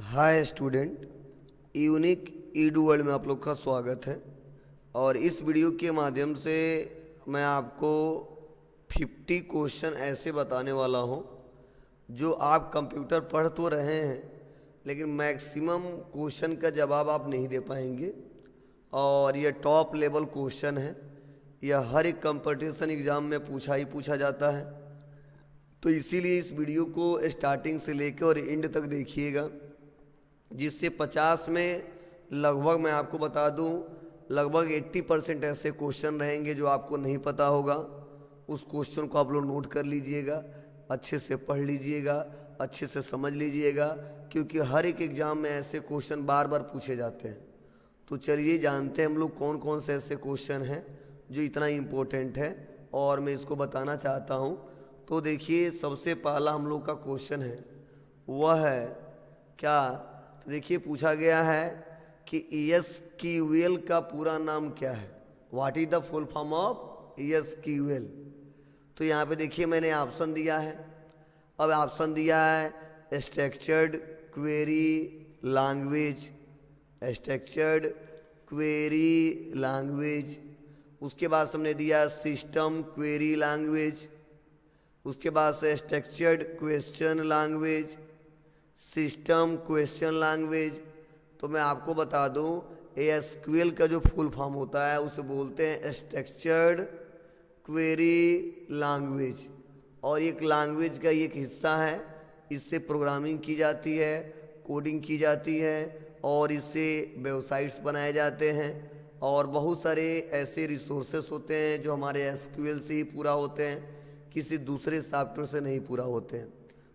Hi student, unique Edu world में आप लोग का स्वागत है। और इस वीडियो के माध्यम से मैं आपको 50 क्वेश्चन ऐसे बताने वाला हूं जो आप कंप्यूटर पढ़ तो रहे हैं लेकिन मैक्सिमम क्वेश्चन का जवाब आप नहीं दे पाएंगे। और यह टॉप लेवल क्वेश्चन है, यह हर एक कंपटीशन एग्ज़ाम में पूछा जाता है। तो इसीलिए इस वीडियो को स्टार्टिंग से लेकर और एंड तक देखिएगा, जिससे 50 में लगभग मैं आपको बता दूं लगभग 80% ऐसे क्वेश्चन रहेंगे जो आपको नहीं पता होगा। उस क्वेश्चन को आप लोग नोट कर लीजिएगा, अच्छे से पढ़ लीजिएगा, अच्छे से समझ लीजिएगा, क्योंकि हर एक एग्ज़ाम में ऐसे क्वेश्चन बार बार पूछे जाते हैं। तो चलिए जानते हैं हम लोग कौन कौन से ऐसे क्वेश्चन हैं जो इतना इम्पोर्टेंट है और मैं इसको बताना चाहता हूँ। तो देखिए, सबसे पहला हम लोग का क्वेश्चन है वह है क्या। तो देखिए, पूछा गया है कि एसक्यूएल का पूरा नाम क्या है। What is the full form of SQL. तो यहाँ पे देखिए मैंने ऑप्शन दिया है। अब ऑप्शन दिया है structured query language, structured query language. उसके बाद हमने दिया सिस्टम क्वेरी लैंग्वेज। उसके बाद से structured question language, system question language. तो मैं आपको बता दूं एसक्यूएल का जो फुल फॉर्म होता है उसे बोलते हैं स्ट्रक्चर्ड क्वेरी लैंग्वेज। और एक लैंग्वेज का एक हिस्सा है, इससे प्रोग्रामिंग की जाती है, कोडिंग की जाती है और इससे वेबसाइट्स बनाए जाते हैं। और बहुत सारे ऐसे रिसोर्सेस होते हैं जो हमारे एसक्यूएल से ही पूरा होते हैं, किसी दूसरे सॉफ्टवेयर से नहीं पूरा होते हैं।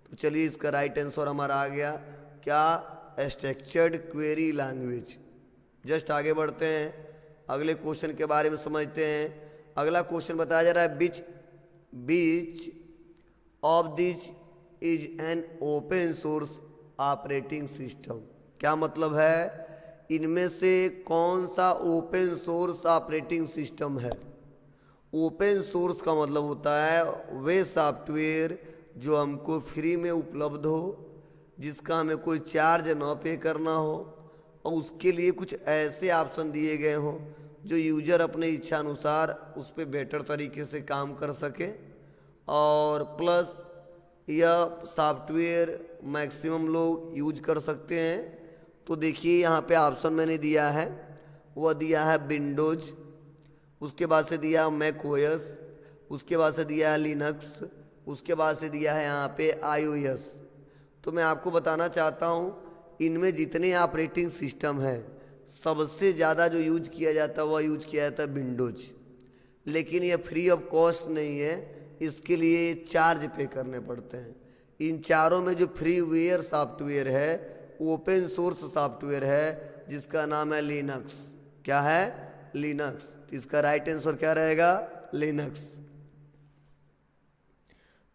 तो चलिए, इसका राइट आंसर हमारा आ गया क्या, स्ट्रक्चर्ड क्वेरी लैंग्वेज। जस्ट आगे बढ़ते हैं, अगले क्वेश्चन के बारे में समझते हैं। अगला क्वेश्चन बताया जा रहा है which of this is an open source operating system. क्या मतलब है, इनमें से कौन सा ओपन सोर्स ऑपरेटिंग सिस्टम है। ओपन सोर्स का मतलब होता है वे सॉफ्टवेयर जो हमको फ्री में उपलब्ध हो, जिसका हमें कोई चार्ज ना पे करना हो और उसके लिए कुछ ऐसे ऑप्शन दिए गए हों जो यूजर अपने इच्छा अनुसार उस पर बेटर तरीके से काम कर सके। और प्लस यह सॉफ्टवेयर मैक्सिमम लोग यूज कर सकते हैं। तो देखिए यहाँ पे ऑप्शन मैंने दिया है, वह दिया है विंडोज, उसके बाद से दिया मैक ओएस, उसके बाद से दिया है लिनक्स, उसके बाद से दिया है यहाँ पे iOS। तो मैं आपको बताना चाहता हूँ इनमें जितने ऑपरेटिंग सिस्टम हैं सबसे ज़्यादा जो यूज किया जाता है वह यूज किया जाता है विंडोज। लेकिन यह फ्री ऑफ कॉस्ट नहीं है, इसके लिए चार्ज पे करने पड़ते हैं। इन चारों में जो फ्रीवेयर सॉफ्टवेयर है, ओपन सोर्स सॉफ्टवेयर है, जिसका नाम है लिनक्स। क्या है, लिनक्स। तो इसका राइट आंसर क्या रहेगा, लिनक्स।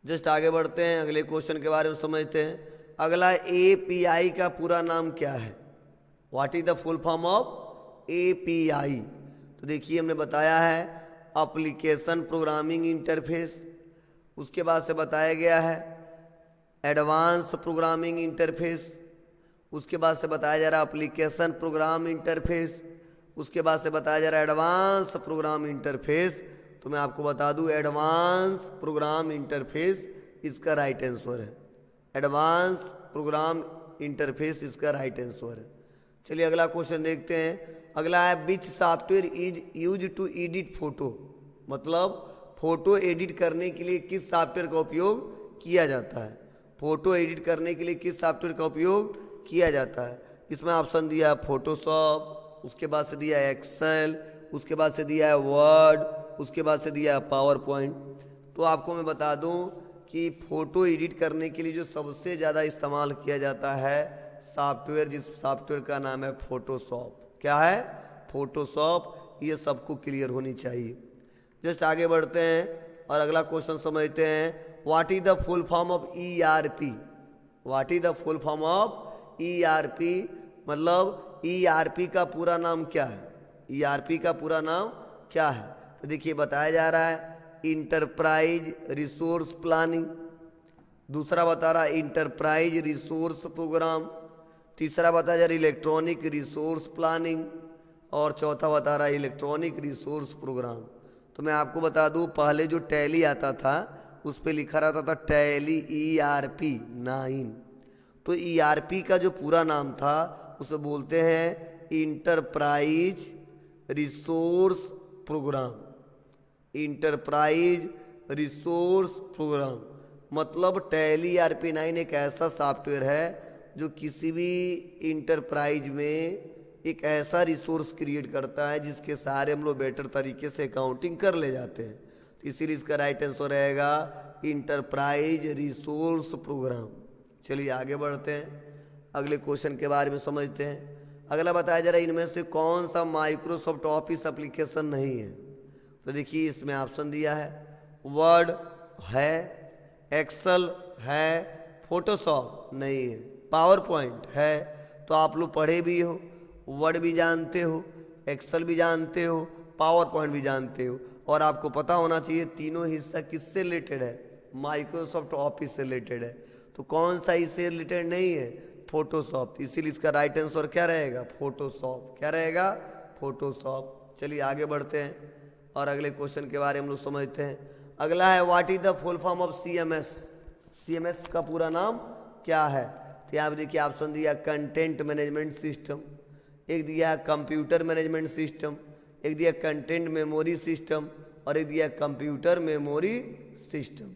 जस्ट आगे बढ़ते हैं, अगले क्वेश्चन के बारे में समझते हैं। अगला एपीआई का पूरा नाम क्या है। What is the full form of API. तो देखिए हमने बताया है एप्लीकेशन प्रोग्रामिंग इंटरफेस। उसके बाद से बताया गया है एडवांस प्रोग्रामिंग इंटरफेस। उसके बाद से बताया जा रहा है एप्लीकेशन प्रोग्राम इंटरफेस। उसके बाद से बताया जा रहा है एडवांस प्रोग्राम इंटरफेस। तो मैं आपको बता दूं एडवांस प्रोग्राम इंटरफेस इसका राइट आंसर है। एडवांस प्रोग्राम इंटरफेस इसका राइट आंसर है। चलिए अगला क्वेश्चन देखते हैं। अगला है which software is use to edit photo. मतलब फोटो एडिट करने के लिए किस सॉफ्टवेयर का उपयोग किया जाता है। फोटो एडिट करने के लिए किस सॉफ्टवेयर का उपयोग किया जाता है। इसमें ऑप्शन दिया है फोटोशॉप, उसके बाद से दिया है एक्सेल, उसके बाद से दिया है वर्ड, उसके बाद से दिया है पावर पॉइंट। तो आपको मैं बता दूं कि फ़ोटो एडिट करने के लिए जो सबसे ज़्यादा इस्तेमाल किया जाता है सॉफ्टवेयर, जिस सॉफ्टवेयर का नाम है फोटोशॉप। क्या है, फोटोशॉप। ये सबको क्लियर होनी चाहिए। जस्ट आगे बढ़ते हैं और अगला क्वेश्चन समझते हैं। What is the full form of ERP. What is the full form of ERP. मतलब ईआरपी का पूरा नाम क्या है। ईआरपी का पूरा नाम क्या है। तो देखिए बताया जा रहा है इंटरप्राइज रिसोर्स प्लानिंग। दूसरा बता रहा है इंटरप्राइज रिसोर्स प्रोग्राम। तीसरा बताया जा रहा है इलेक्ट्रॉनिक रिसोर्स प्लानिंग, और चौथा बता रहा है इलेक्ट्रॉनिक रिसोर्स प्रोग्राम। तो मैं आपको बता दूं, पहले जो टैली आता था उस पे लिखा रहता था टैली ERP 9। तो ERP का जो पूरा नाम था उसे बोलते हैं enterprise resource program. Enterprise resource program मतलब टैली ERP 9 एक ऐसा सॉफ्टवेयर है जो किसी भी इंटरप्राइज में एक ऐसा रिसोर्स क्रिएट करता है जिसके सहारे हम लोग बेटर तरीके से अकाउंटिंग कर ले जाते हैं। तो इसीलिए इसका राइट आंसर रहेगा इंटरप्राइज रिसोर्स प्रोग्राम। चलिए आगे बढ़ते हैं, अगले क्वेश्चन के बारे में समझते हैं। अगला बताया जा रहा है इनमें से कौन सा माइक्रोसॉफ्ट ऑफिस एप्लीकेशन नहीं है। तो देखिए इसमें ऑप्शन दिया है, वर्ड है, एक्सेल है, फोटोशॉप नहीं है, पावर पॉइंट है। तो आप लोग पढ़े भी हो, वर्ड भी जानते हो, एक्सेल भी जानते हो, पावर पॉइंट भी जानते हो, और आपको पता होना चाहिए तीनों हिस्सा किससे रिलेटेड है, माइक्रोसॉफ्ट ऑफिस से रिलेटेड है। तो कौन सा इससे रिलेटेड नहीं है, फोटोशॉप। इसीलिए इसका राइट आंसर क्या रहेगा, फोटोशॉप। क्या रहेगा, फोटोशॉप। चलिए आगे बढ़ते हैं और अगले क्वेश्चन के बारे में हम लोग समझते हैं। अगला है what is the full form of CMS। CMS का पूरा नाम क्या है। तो यहाँ पे देखिए ऑप्शन दिया कंटेंट मैनेजमेंट सिस्टम, एक दिया कंप्यूटर मैनेजमेंट सिस्टम, एक दिया कंटेंट मेमोरी सिस्टम, और एक दिया कंप्यूटर मेमोरी सिस्टम।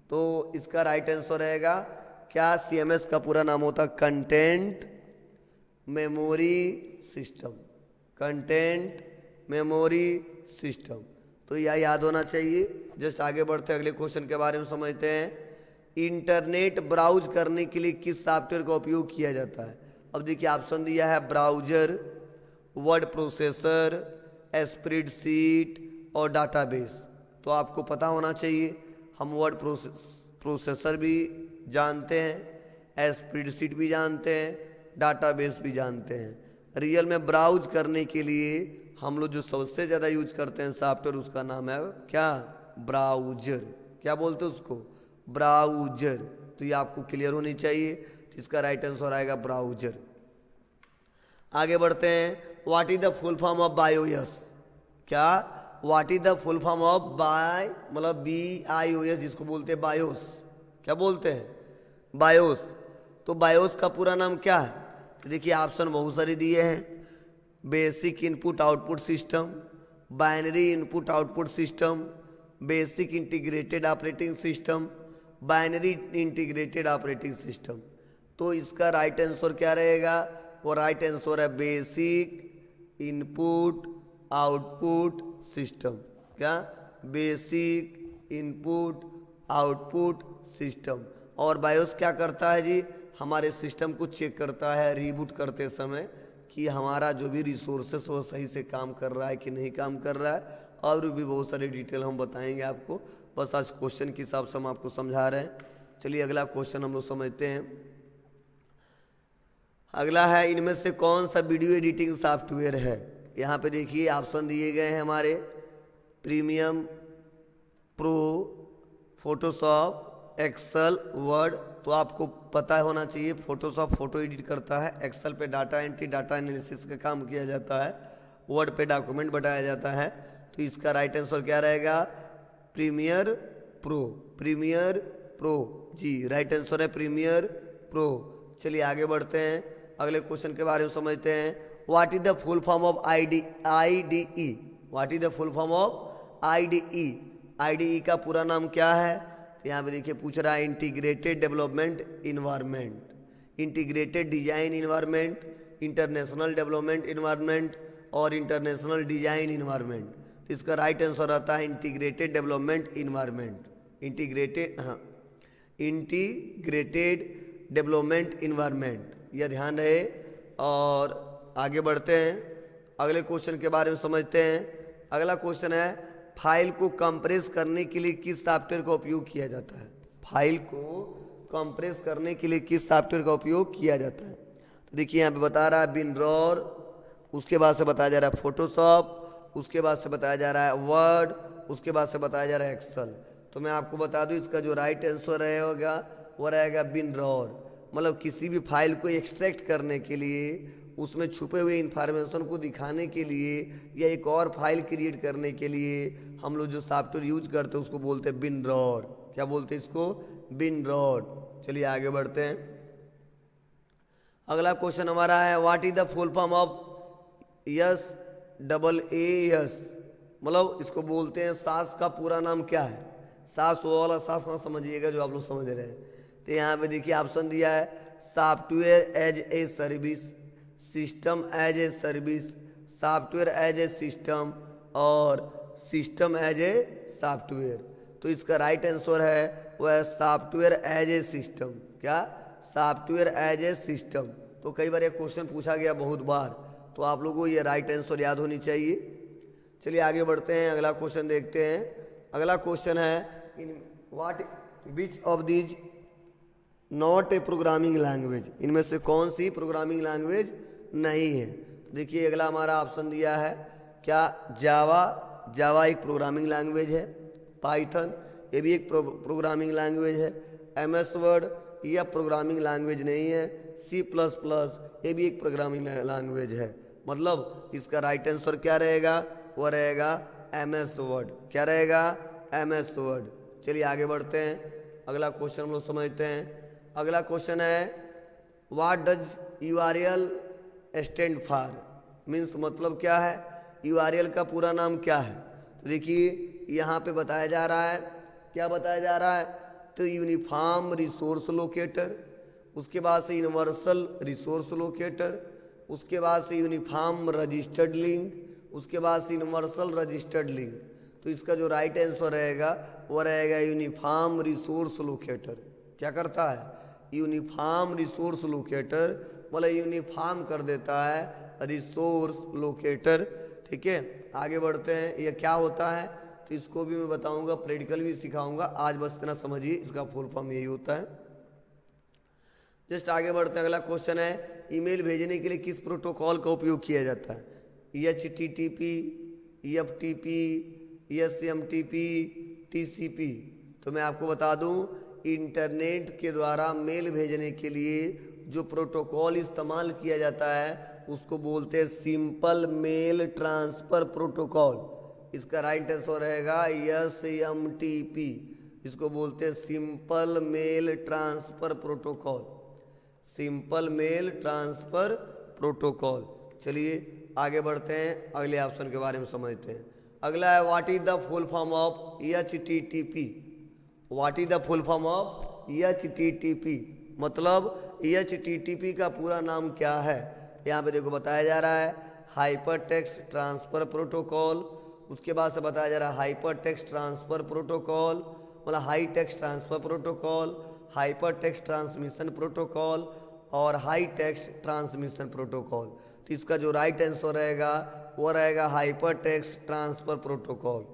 तो इसका राइट आंसर रहेगा क्या, CMS का पूरा नाम होता content memory system. Content memory system. तो यह याद होना चाहिए। जस्ट आगे बढ़ते हैं, अगले क्वेश्चन के बारे में समझते हैं। इंटरनेट ब्राउज करने के लिए किस सॉफ्टवेयर का उपयोग किया जाता है। अब देखिए ऑप्शन दिया है ब्राउजर, वर्ड प्रोसेसर, स्प्रेडशीट और डाटाबेस। तो आपको पता होना चाहिए, हम वर्ड प्रोसेसर भी जानते हैं, स्प्रेडशीट भी जानते हैं, डाटाबेस भी जानते हैं। रियल में ब्राउज करने के लिए हम लोग जो सबसे ज़्यादा यूज करते हैं सॉफ्टवेयर, उसका नाम है क्या, ब्राउजर। क्या बोलते हैं उसको, ब्राउजर। तो ये आपको क्लियर होनी चाहिए। तो इसका राइट आंसर आएगा ब्राउजर। आगे बढ़ते हैं, what is the full form of BIOS. क्या, what is the full form of मतलब BIOS जिसको बोलते हैं बायोस। क्या बोलते हैं, बायोस। तो बायोस का पूरा नाम क्या है। तो देखिए ऑप्शन बहुत सारे दिए हैं, basic input output system, binary input output system, basic integrated operating system, binary integrated operating system. तो इसका राइट आंसर क्या रहेगा, वो राइट आंसर है बेसिक इनपुट आउटपुट सिस्टम। क्या, बेसिक इनपुट आउटपुट सिस्टम। और बायोस क्या करता है जी, हमारे सिस्टम को चेक करता है रीबूट करते समय कि हमारा जो भी रिसोर्सेस वो सही से काम कर रहा है कि नहीं काम कर रहा है। और भी बहुत सारी डिटेल हम बताएंगे आपको, बस आज क्वेश्चन के हिसाब से हम आपको समझा रहे हैं। चलिए अगला क्वेश्चन हम लोग समझते हैं। अगला है इनमें से कौन सा वीडियो एडिटिंग सॉफ्टवेयर है। यहाँ पे देखिए ऑप्शन दिए गए हैं हमारे, premium pro, Photoshop, Excel, Word. तो आपको पता होना चाहिए फोटोशॉप फोटो एडिट करता है, एक्सेल पे डाटा एंट्री डाटा एनालिसिस का काम किया जाता है, वर्ड पे डॉक्यूमेंट बनाया जाता है। तो इसका राइट आंसर क्या रहेगा, प्रीमियर प्रो। प्रीमियर प्रो जी, राइट आंसर है प्रीमियर प्रो। चलिए आगे बढ़ते हैं, अगले क्वेश्चन के बारे में समझते हैं। What is the full form of IDE। What is the full form of IDE। IDE का पूरा नाम क्या है। तो यहाँ पे देखिए पूछ रहा है integrated development environment, integrated design environment, international development environment और इंटरनेशनल डिजाइन इन्वायरमेंट। तो इसका राइट आंसर आता है इंटीग्रेटेड डेवलपमेंट इन्वायरमेंट। इंटीग्रेटेड, हाँ, इंटीग्रेटेड डेवलपमेंट इन्वायरमेंट, यह ध्यान रहे। और आगे बढ़ते हैं, अगले क्वेश्चन के बारे में समझते हैं। अगला क्वेश्चन है फाइल को कंप्रेस करने के लिए किस सॉफ्टवेयर का उपयोग किया जाता है। फाइल को कंप्रेस करने के लिए किस सॉफ्टवेयर का उपयोग किया जाता है। तो देखिए यहाँ पे बता रहा है विंडोर, उसके बाद से बताया जा रहा है फोटोशॉप, उसके बाद से बताया जा रहा है वर्ड, उसके बाद से बताया जा रहा है एक्सेल। तो मैं आपको बता दूं इसका जो राइट आंसर रहेगा वो रहेगा विंडोर। मतलब किसी भी फाइल को एक्सट्रैक्ट करने के लिए, उसमें छुपे हुए इंफॉर्मेशन को दिखाने के लिए, या एक और फाइल क्रिएट करने के लिए हम लोग जो सॉफ्टवेयर यूज करते हैं उसको बोलते हैं विनरॉड। क्या बोलते हैं इसको? विनरॉड। चलिए आगे बढ़ते हैं। अगला क्वेश्चन हमारा है what is the full form of SAAS? मतलब इसको बोलते हैं सास का पूरा नाम क्या है? सास वो वाला सास ना समझिएगा जो आप लोग समझ रहे हैं। तो यहाँ पे देखिए ऑप्शन दिया है software as a service, system as a service, software as a system और सिस्टम एज ए सॉफ्टवेयर। तो इसका राइट आंसर है वह सॉफ्टवेयर एज ए सिस्टम। क्या? Software as a system. तो कई बार ये क्वेश्चन पूछा गया बहुत बार, तो आप लोगों को ये राइट आंसर याद होनी चाहिए। चलिए आगे बढ़ते हैं, अगला क्वेश्चन देखते हैं। अगला क्वेश्चन है in what which of these not a programming language? इनमें से कौन सी प्रोग्रामिंग लैंग्वेज नहीं है? तो देखिए अगला हमारा ऑप्शन दिया है क्या? जावा, जावा एक प्रोग्रामिंग लैंग्वेज है। पाइथन, ये भी एक प्रोग्रामिंग लैंग्वेज है। MS वर्ड, यह प्रोग्रामिंग लैंग्वेज नहीं है। C++, ये भी एक प्रोग्रामिंग लैंग्वेज है। मतलब इसका राइट आंसर क्या रहेगा? वो रहेगा MS वर्ड। क्या रहेगा? MS word. चलिए आगे बढ़ते हैं, अगला क्वेश्चन हम लोग समझते हैं। अगला क्वेश्चन है what does URL stand for? Means मतलब क्या है? URL का पूरा नाम क्या है? तो देखिए यहाँ पे बताया जा रहा है, क्या बताया जा रहा है? तो यूनिफॉर्म रिसोर्स लोकेटर, उसके बाद से यूनिवर्सल रिसोर्स लोकेटर, उसके बाद से यूनिफॉर्म रजिस्टर्ड लिंक, उसके बाद से यूनिवर्सल रजिस्टर्ड लिंक। तो इसका जो राइट आंसर रहेगा वो रहेगा यूनिफॉर्म रिसोर्स लोकेटर। क्या करता है? यूनिफॉर्म रिसोर्स लोकेटर, मतलब यूनिफॉर्म कर देता है रिसोर्स लोकेटर। ठीक है, आगे बढ़ते हैं। ये क्या होता है तो इसको भी मैं बताऊंगा, प्रैक्टिकल भी सिखाऊंगा। आज बस इतना समझिए, इसका फुल फॉर्म यही होता है। जस्ट आगे बढ़ते हैं, अगला क्वेश्चन है ईमेल भेजने के लिए किस प्रोटोकॉल का उपयोग किया जाता है? HTTP, FTP, SMTP, TCP। तो मैं आपको बता दूं, इंटरनेट के द्वारा मेल भेजने के लिए जो प्रोटोकॉल इस्तेमाल किया जाता है उसको बोलते हैं सिंपल मेल ट्रांसफर प्रोटोकॉल। इसका राइट आंसर रहेगा SMTP। इसको बोलते हैं simple mail transfer protocol, simple mail transfer protocol. चलिए आगे बढ़ते हैं, अगले ऑप्शन के बारे में समझते हैं। अगला है what is the full form of HTTP? What is the full form of HTTP? मतलब HTTP का पूरा नाम क्या है? यहाँ पे देखो बताया जा रहा है हाइपर टेक्स्ट ट्रांसफर प्रोटोकॉल, उसके बाद से बताया जा रहा है हाइपर टेक्स्ट ट्रांसफर प्रोटोकॉल, मतलब high text transfer protocol, hyper text transmission protocol और हाई टेक्स्ट ट्रांसमिशन प्रोटोकॉल। तो इसका जो राइट आंसर रहेगा वो रहेगा hyper text transfer protocol,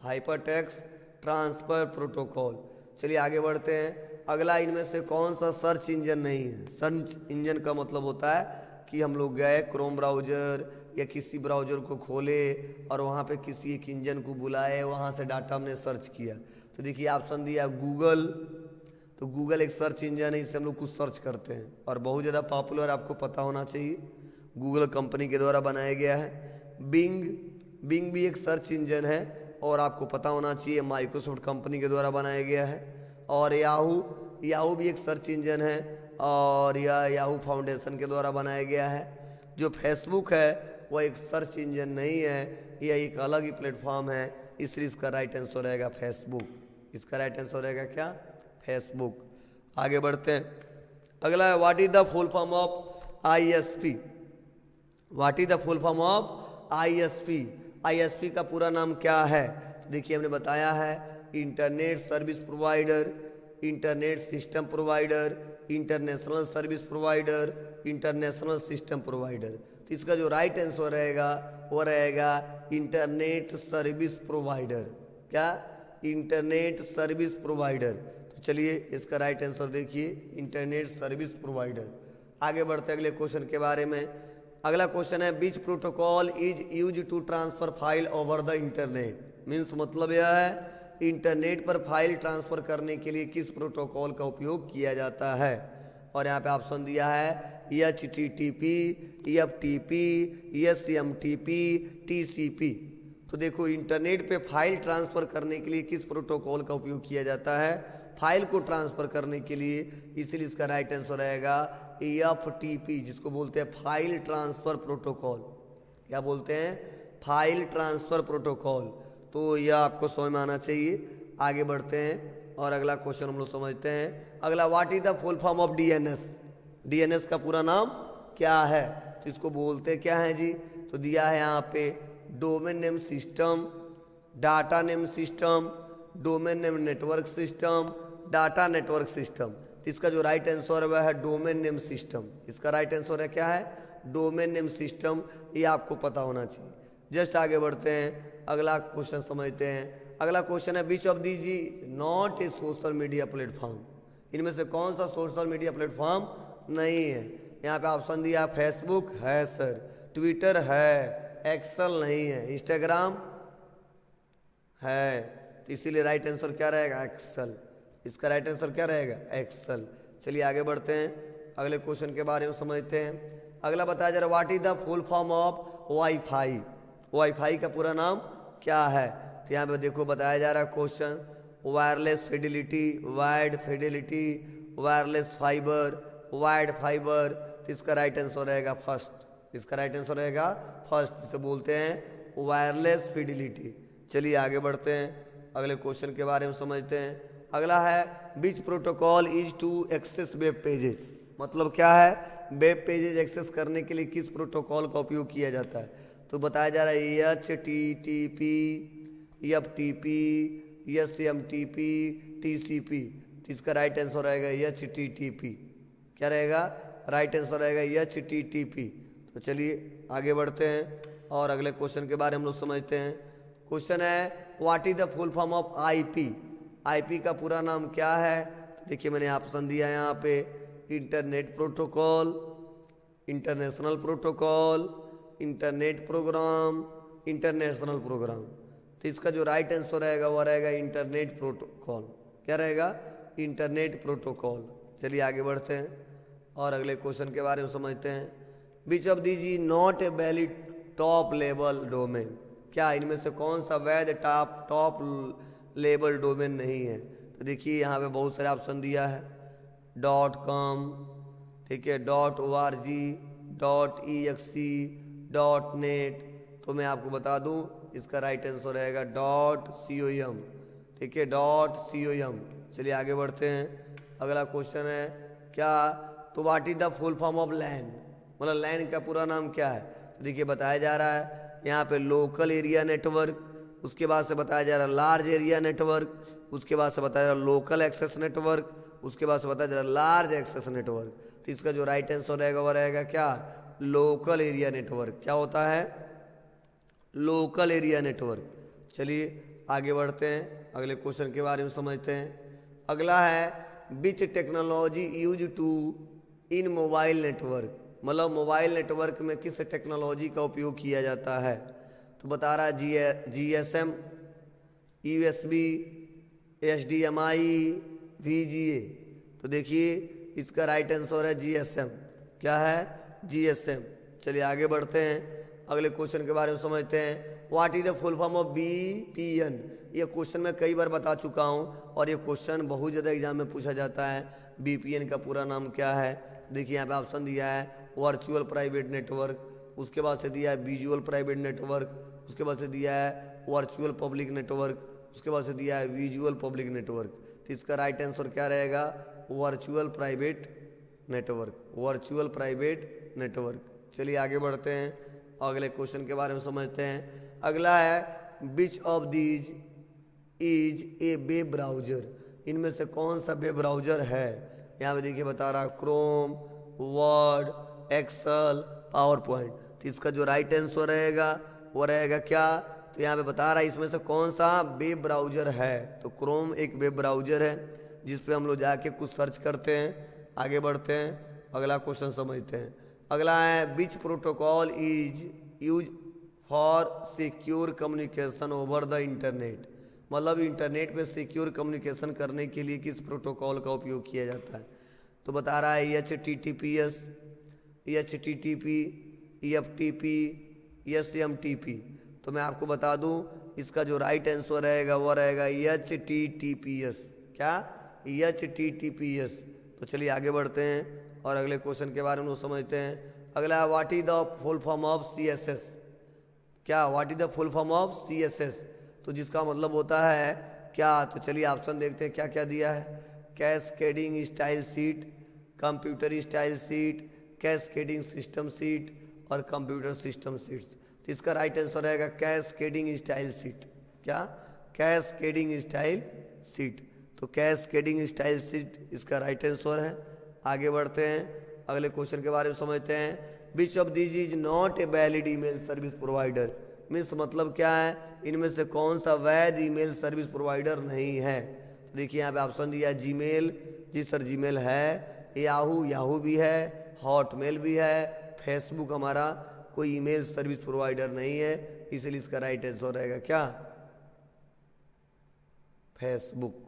hyper text transfer protocol. चलिए आगे बढ़ते हैं। अगला इनमें से कौन सा सर्च इंजन नहीं है? सर्च इंजन का मतलब होता है कि हम लोग गए क्रोम ब्राउज़र या किसी ब्राउज़र को खोले और वहाँ पे किसी एक इंजन को बुलाए, वहाँ से डाटा हमने सर्च किया। तो देखिए ऑप्शन दिया गूगल। तो गूगल एक सर्च इंजन है, इससे हम लोग कुछ सर्च करते हैं और बहुत ज़्यादा पॉपुलर, आपको पता होना चाहिए, गूगल कंपनी के द्वारा बनाया गया है। बिंग, बिंग भी एक सर्च इंजन है और आपको पता होना चाहिए माइक्रोसॉफ्ट कंपनी के द्वारा बनाया गया है। और याहू, याहू भी एक सर्च इंजन है और यह याहू फाउंडेशन के द्वारा बनाया गया है। जो फेसबुक है वह एक सर्च इंजन नहीं है, यह एक अलग ही प्लेटफॉर्म है, इसलिए इसका राइट आंसर रहेगा फेसबुक। इसका राइट आंसर रहेगा क्या? फेसबुक। आगे बढ़ते हैं, अगला है what is the full form of ISP? What is the full form of ISP? ISP का पूरा नाम क्या है? तो देखिए हमने बताया है internet service provider, internet system provider, international service provider, international system provider. तो इसका जो राइट आंसर रहेगा वो रहेगा इंटरनेट सर्विस प्रोवाइडर। क्या? Internet service provider. तो चलिए इसका राइट आंसर देखिए इंटरनेट सर्विस प्रोवाइडर। आगे बढ़ते अगले क्वेश्चन के बारे में। अगला क्वेश्चन है which protocol is use to transfer file over the internet? Means मतलब यह है इंटरनेट पर फाइल ट्रांसफर करने के लिए किस प्रोटोकॉल का उपयोग किया जाता है? और यहाँ पे ऑप्शन दिया है HTTP, FTP, SMTP, TCP। तो देखो इंटरनेट पे फाइल ट्रांसफ़र करने के लिए किस प्रोटोकॉल का उपयोग किया जाता है? फाइल को ट्रांसफ़र करने के लिए, इसलिए इसका राइट आंसर रहेगा FTP, जिसको बोलते हैं फाइल ट्रांसफ़र प्रोटोकॉल। क्या बोलते हैं? File transfer protocol. तो यह आपको समझ में आना चाहिए। आगे बढ़ते हैं और अगला क्वेश्चन हम लोग समझते हैं। अगला, what is the full form of DNS? DNS का पूरा नाम क्या है? तो इसको बोलते क्या है जी? तो दिया है यहाँ पे domain name system, data name system, domain name network system, data network system. तो इसका जो राइट आंसर है वह है डोमेन नेम सिस्टम। इसका राइट आंसर है क्या है? Domain name system. ये आपको पता होना चाहिए। जस्ट आगे बढ़ते हैं, अगला क्वेश्चन समझते हैं। अगला क्वेश्चन है, which of these not a social media platform? इनमें से कौन सा सोशल मीडिया प्लेटफॉर्म नहीं है? यहाँ पे ऑप्शन दिया, फेसबुक है सर, ट्विटर है, एक्सेल नहीं है, इंस्टाग्राम है। तो इसीलिए राइट आंसर क्या रहेगा? एक्सेल। इसका राइट आंसर क्या रहेगा? एक्सेल। चलिए आगे बढ़ते हैं, अगले क्वेश्चन के बारे में समझते हैं। अगला बताया जा रहा है, what is the full form of wifi? Wifi का पूरा नाम क्या है? तो यहाँ पे देखो बताया जा रहा है question, wireless fidelity, wide fidelity, wireless fibre, wide fibre. तो इसका राइट आंसर रहेगा फर्स्ट। इसका राइट आंसर रहेगा फर्स्ट, जिसे बोलते हैं वायरलेस फिडिलिटी। चलिए आगे बढ़ते हैं, अगले क्वेश्चन के बारे में समझते हैं। अगला है, which protocol is to access web pages? मतलब क्या है? वेब पेजेज एक्सेस करने के लिए किस प्रोटोकॉल का उपयोग किया जाता है? तो बताया जा रहा है HTTP, FTP, SMTP, TCP। तो इसका राइट आंसर रहेगा HTTP। क्या रहेगा? राइट आंसर रहेगा HTTP। तो चलिए आगे बढ़ते हैं और अगले क्वेश्चन के बारे में हम लोग समझते हैं। क्वेश्चन है, what is the full form of IP? IP का पूरा नाम क्या है? तो देखिए मैंने ऑप्शन दिया है यहाँ पे, internet protocol, international protocol, internet program, international program. तो इसका जो राइट आंसर रहेगा वह रहेगा इंटरनेट प्रोटोकॉल। क्या रहेगा? Internet protocol. चलिए आगे बढ़ते हैं और अगले क्वेश्चन के बारे में समझते हैं। विच of these is not a valid top level domain? क्या इनमें से कौन सा वैध टॉप लेवल डोमेन नहीं है? तो देखिए यहाँ पे बहुत सारे ऑप्शन दिया है, .com, ठीक है, .org, .exe, .net। तो मैं आपको बता दूं इसका राइट आंसर रहेगा .com, ठीक है, .com। चलिए आगे बढ़ते हैं, अगला क्वेश्चन है क्या? तो what is the full form of LAN? मतलब लैन का पूरा नाम क्या है? तो देखिए बताया जा रहा है यहाँ पे लोकल एरिया नेटवर्क, उसके बाद से बताया जा रहा है लार्ज एरिया नेटवर्क, उसके बाद से बताया जा रहा है लोकल एक्सेस नेटवर्क, उसके बाद से बताया जा रहा है लार्ज एक्सेस नेटवर्क। तो इसका जो राइट आंसर रहेगा वह रहेगा क्या? Local area network. क्या होता है? Local area network. चलिए आगे बढ़ते हैं, अगले क्वेश्चन के बारे में समझते हैं। अगला है, which technology use to in mobile network? मतलब मोबाइल नेटवर्क में किस टेक्नोलॉजी का उपयोग किया जाता है? तो बता रहा है GSM, USB, HDMI, VGA। तो देखिए इसका राइट आंसर है GSM। क्या है? GSM। चलिए आगे बढ़ते हैं, अगले क्वेश्चन के बारे में समझते हैं। What is the full form of VPN? ये क्वेश्चन मैं कई बार बता चुका हूँ और ये क्वेश्चन बहुत ज़्यादा एग्जाम में पूछा जाता है। VPN का पूरा नाम क्या है? देखिए यहाँ पे ऑप्शन दिया है, वर्चुअल प्राइवेट नेटवर्क, उसके बाद से दिया है विजुअल प्राइवेट नेटवर्क, उसके बाद से दिया है वर्चुअल पब्लिक नेटवर्क, उसके बाद से दिया है विजुअल पब्लिक नेटवर्क। तो इसका राइट आंसर क्या रहेगा? Virtual private network. Virtual private network. चलिए आगे बढ़ते हैं, अगले क्वेश्चन के बारे में समझते हैं। अगला है, which of these is A web browser? इनमें से कौन सा वेब ब्राउजर है? यहाँ पे देखिए बता रहा, Chrome, Word, Excel, PowerPoint. तो इसका जो राइट आंसर रहेगा वो रहेगा क्या? तो यहाँ पे बता रहा है इसमें से कौन सा वेब ब्राउजर है। तो क्रोम एक वेब ब्राउजर है जिस पे हम लोग जाके कुछ सर्च करते हैं। आगे बढ़ते हैं, अगला क्वेश्चन समझते हैं। अगला है, which protocol is use for secure communication over the internet? मतलब इंटरनेट पे सिक्योर कम्युनिकेशन करने के लिए किस प्रोटोकॉल का उपयोग किया जाता है? तो बता रहा है HTTPS, HTTP, EFTP, SMTP। तो मैं आपको बता दूं इसका जो राइट आंसर रहेगा वो रहेगा HTTPS। क्या? HTTPS। तो चलिए आगे बढ़ते हैं और अगले क्वेश्चन के बारे में समझते हैं। अगला, what is the full form of CSS? क्या? What is the full form of CSS? तो जिसका मतलब होता है क्या? तो चलिए ऑप्शन देखते हैं क्या क्या दिया है। Cascading style seat, computer style seat, cascading system seat और कंप्यूटर सिस्टम सीट्स। तो इसका राइट आंसर रहेगा कैस्केडिंग स्टाइल सीट। क्या? Cascading style seat. तो कैस्केडिंग स्टाइल सीट इसका राइट आंसर है। आगे बढ़ते हैं, अगले क्वेश्चन के बारे में समझते हैं। Which of this is not a valid email service provider? Means मतलब क्या है, इनमें से कौन सा वैध ईमेल सर्विस प्रोवाइडर नहीं है? तो देखिए यहाँ पे ऑप्शन दिया जीमेल। जी सर जीमेल है, याहू भी है, हॉटमेल भी है, फेसबुक हमारा कोई ईमेल सर्विस प्रोवाइडर नहीं है, इसलिए इसका राइट आंसर रहेगा क्या? फेसबुक।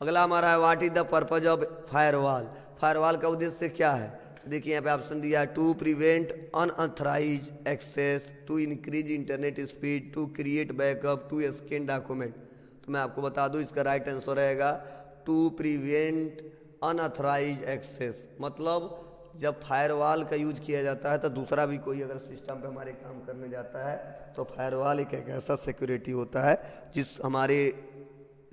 अगला हमारा है what is the purpose of firewall? Firewall का उद्देश्य क्या है? तो देखिए यहाँ पे ऑप्शन दिया है to prevent unauthorise access, to increase internet speed, to create backup, to scan document. तो मैं आपको बता दूं इसका राइट आंसर रहेगा टू प्रिवेंट अनऑथराइज एक्सेस। मतलब जब फायरवॉल का यूज किया जाता है तो दूसरा भी कोई अगर सिस्टम पे हमारे काम करने जाता है तो फायरवॉल एक ऐसा सिक्योरिटी होता है जिस हमारे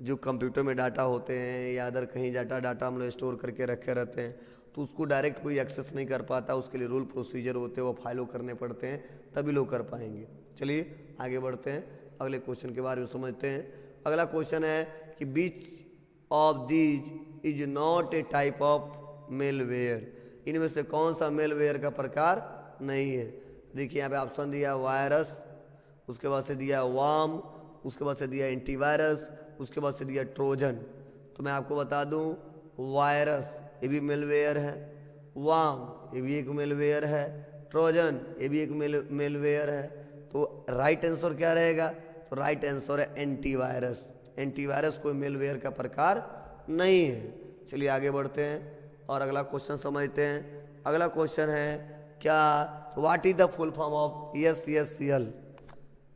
जो कंप्यूटर में डाटा होते हैं या अदर कहीं डाटा हम लोग स्टोर करके रखे रहते हैं तो उसको डायरेक्ट कोई एक्सेस नहीं कर पाता। उसके लिए रूल प्रोसीजर होते हैं, वो फॉलो करने पड़ते हैं, तभी लोग कर पाएंगे। चलिए आगे बढ़ते हैं, अगले क्वेश्चन के बारे में समझते हैं। अगला क्वेश्चन है कि which of these is not a type of malware? इनमें से कौन सा मेलवेयर का प्रकार नहीं है? देखिए यहाँ पे ऑप्शन दिया वायरस, उसके बाद से दिया वार्म, उसके बाद से दिया एंटीवायरस, उसके बाद से दिया ट्रोजन। तो मैं आपको बता दूं वायरस ये भी मेलवेयर है, वार्म ये भी एक मेलवेयर है, ट्रोजन ये भी एक मेलवेयर है। तो राइट आंसर क्या रहेगा? तो राइट आंसर है एंटीवायरस। एंटीवायरस कोई मेलवेयर का प्रकार नहीं है। चलिए आगे बढ़ते हैं और अगला क्वेश्चन समझते हैं। अगला क्वेश्चन है क्या? What is the full form of SSL?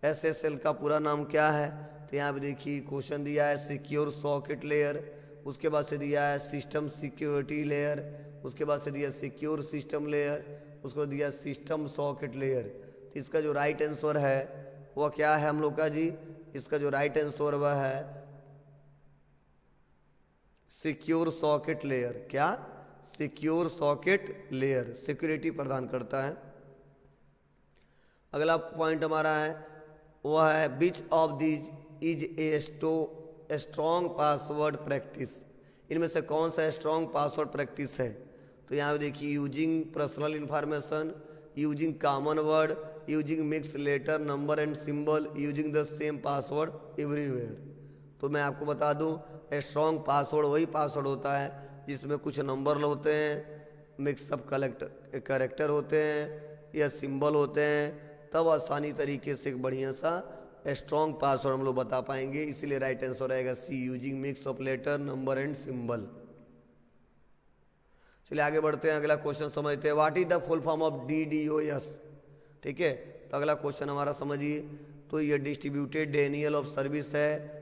SSL का पूरा नाम क्या है? तो यहाँ पे देखिए क्वेश्चन दिया है सिक्योर सॉकेट लेयर, उसके बाद से दिया है सिस्टम सिक्योरिटी लेयर, उसके बाद से दिया सिक्योर सिस्टम लेयर, उसको दिया सिस्टम सॉकेट लेयर। तो इसका जो राइट आंसर है वह क्या है हम लोग का जी? इसका जो राइट आंसर वह है सिक्योर सॉकेट लेयर। क्या? सिक्योर सॉकेट लेयर सिक्योरिटी प्रदान करता है। अगला पॉइंट हमारा है वह है which of these is a strong password practice? इनमें से कौन सा स्ट्रॉन्ग पासवर्ड प्रैक्टिस है? तो यहाँ देखिए using personal information, using common word, using mix letter number and symbol, using the same password everywhere. तो मैं आपको बता दूं स्ट्रॉन्ग पासवर्ड वही पासवर्ड होता है जिसमें कुछ नंबर होते हैं, मिक्सअप करेक्टर होते हैं या सिंबल होते हैं, तब आसानी तरीके से एक बढ़िया सा स्ट्रॉन्ग पासवर्ड हम लोग बता पाएंगे। इसीलिए राइट आंसर रहेगा C, using mix of letter number and symbol. चलिए आगे बढ़ते हैं, अगला क्वेश्चन समझते हैं। What is the full form of DDoS? ठीक है, तो अगला क्वेश्चन हमारा समझिए। तो ये डिस्ट्रीब्यूटेड डेनियल ऑफ सर्विस है,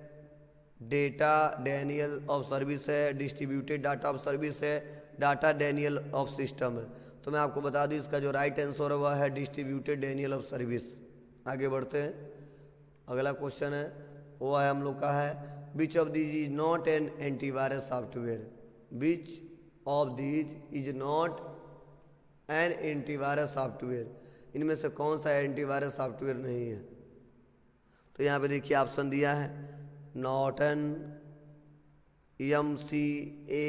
डेटा डेनियल ऑफ सर्विस है, डिस्ट्रीब्यूटेड डाटा ऑफ सर्विस है, डाटा डेनियल ऑफ सिस्टम है। तो मैं आपको बता दूं इसका जो राइट आंसर है वह है डिस्ट्रीब्यूटेड डेनियल ऑफ सर्विस। आगे बढ़ते हैं, अगला क्वेश्चन है वो है हम लोग का है which of these is not an antivirus software? Which of these is not an antivirus software? इनमें से कौन सा एंटीवायरस सॉफ्टवेयर नहीं है? तो यहाँ पे देखिए ऑप्शन दिया है नॉर्टन, MCA,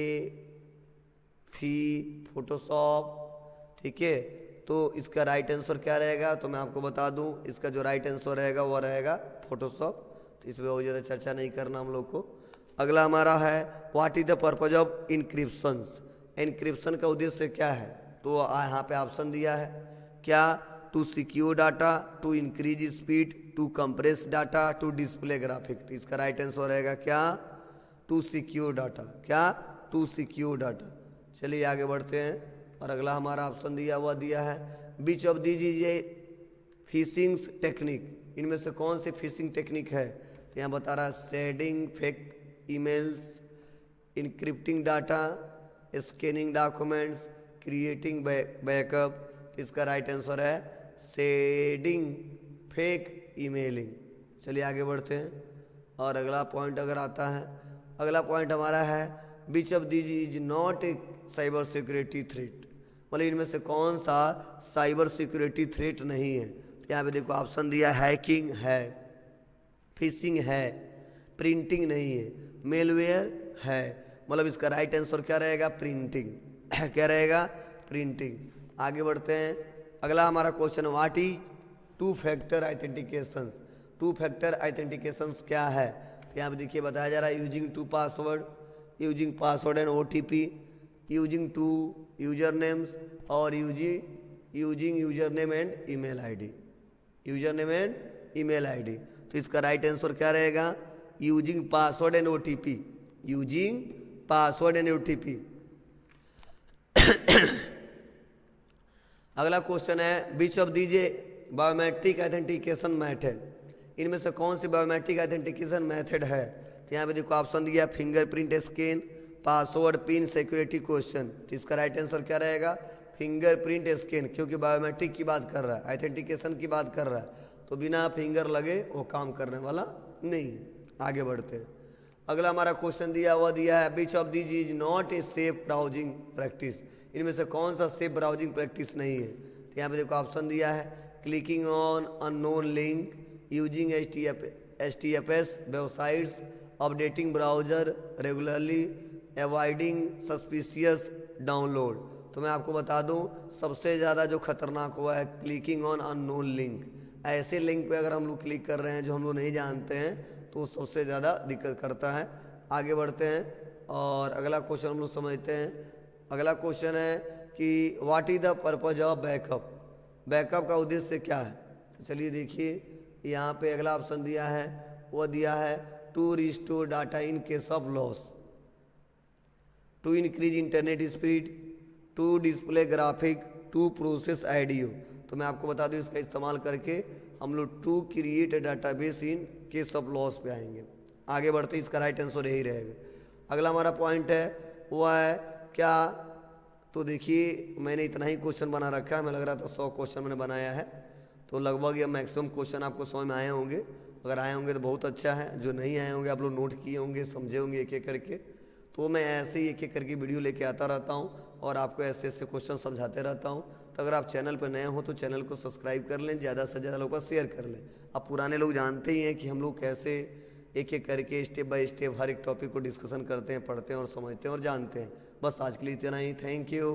फोटोशॉप। ठीक है, तो इसका राइट आंसर क्या रहेगा? तो मैं आपको बता दूं इसका जो राइट आंसर रहेगा वो रहेगा फोटोशॉप। तो इसमें बहुत ज़्यादा चर्चा नहीं करना हम लोग को। अगला हमारा है what is the purpose of encryptions? Encryption का उद्देश्य क्या है? तो यहाँ पे ऑप्शन दिया है क्या? To secure data, to increase speed, to compress data, to display graphic. तो इसका राइट आंसर रहेगा क्या? To secure data. क्या? To secure data. चलिए आगे बढ़ते हैं और अगला हमारा ऑप्शन दिया है which of these is a phishing technique. इनमें से कौन सी फिशिंग टेक्निक है? तो यहाँ बता रहा है shedding fake emails, encrypting data, scanning documents, creating backup. इसका राइट आंसर है शेडिंग फेक ईमेलिंग। चलिए आगे बढ़ते हैं और अगला पॉइंट अगर आता है, अगला पॉइंट हमारा है which of these is not A cyber security threat. मतलब इनमें से कौन सा साइबर सिक्योरिटी थ्रेट नहीं है? तो यहाँ पे देखो ऑप्शन दिया हैकिंग है, फिशिंग है, प्रिंटिंग नहीं है, मेलवेयर है। मतलब इसका राइट आंसर क्या रहेगा? प्रिंटिंग। क्या रहेगा? प्रिंटिंग। आगे बढ़ते हैं, अगला हमारा question what is two factor authentications. Two factor authentications क्या है? तो यहाँ पे देखिए बताया जा रहा है using two password, using password and OTP, using two user names और using user name and email ID. User name and email ID. तो इसका राइट आंसर क्या रहेगा? Using password and OTP। Using password and OTP। अगला question है which of these a biometric authentication method. इनमें से कौन सी बायोमेट्रिक ऑथेंटिकेशन मेथड है? तो यहाँ पे देखो ऑप्शन दिया fingerprint scan, password pin, security question. तो इसका राइट आंसर क्या रहेगा? फिंगरप्रिंट स्कैन, क्योंकि बायोमेट्रिक की बात कर रहा है, ऑथेंटिकेशन की बात कर रहा है, तो बिना फिंगर लगे वो काम करने वाला नहीं। आगे बढ़ते हैं, अगला हमारा क्वेश्चन दिया है which of these is not a safe browsing practice. इनमें से कौन सा सेफ ब्राउजिंग प्रैक्टिस नहीं है? तो यहाँ पे देखो ऑप्शन दिया है clicking on unknown link, using HTTPS websites, updating browser regularly, avoiding suspicious download. तो मैं आपको बता दूं सबसे ज़्यादा जो खतरनाक हुआ है क्लिकिंग ऑन अननोन लिंक। ऐसे लिंक पे अगर हम लोग क्लिक कर रहे हैं जो हम लोग नहीं जानते हैं तो सबसे ज़्यादा दिक्कत करता है। आगे बढ़ते हैं और अगला क्वेश्चन हम लोग समझते हैं। अगला क्वेश्चन है कि what is the purpose of backup. Backup का उद्देश्य क्या है? तो चलिए देखिए यहाँ पे अगला ऑप्शन दिया है, वो दिया है to restore data in case of loss, to increase internet speed, to display graphic, to process audio. तो मैं आपको बता दूं इसका इस्तेमाल करके हम लोग to create database in case of loss पे आएंगे। आगे बढ़ते इसका राइट आंसर यही रहेगा। अगला हमारा पॉइंट है वो है क्या? तो देखिए मैंने इतना ही क्वेश्चन बना रखा है, मैं लग रहा था 100 क्वेश्चन मैंने बनाया है, तो लगभग ये मैक्सिमम क्वेश्चन आपको समझ में आए होंगे। अगर आए होंगे तो बहुत अच्छा है, जो नहीं आए होंगे आप लोग नोट किए होंगे, समझे होंगे एक एक करके। तो मैं ऐसे ही एक एक करके वीडियो लेके आता रहता हूँ और आपको ऐसे ऐसे क्वेश्चन समझाते रहता हूँ। तो अगर आप चैनल पर नए हो तो चैनल को सब्सक्राइब कर लें, ज़्यादा से ज़्यादा लोगों को शेयर कर लें। अब पुराने लोग जानते ही हैं कि हम लोग कैसे एक एक करके स्टेप बाय स्टेप हर एक टॉपिक को डिस्कशन करते हैं, पढ़ते हैं और समझते हैं और जानते हैं। बस आज के लिए इतना ही। Thank you.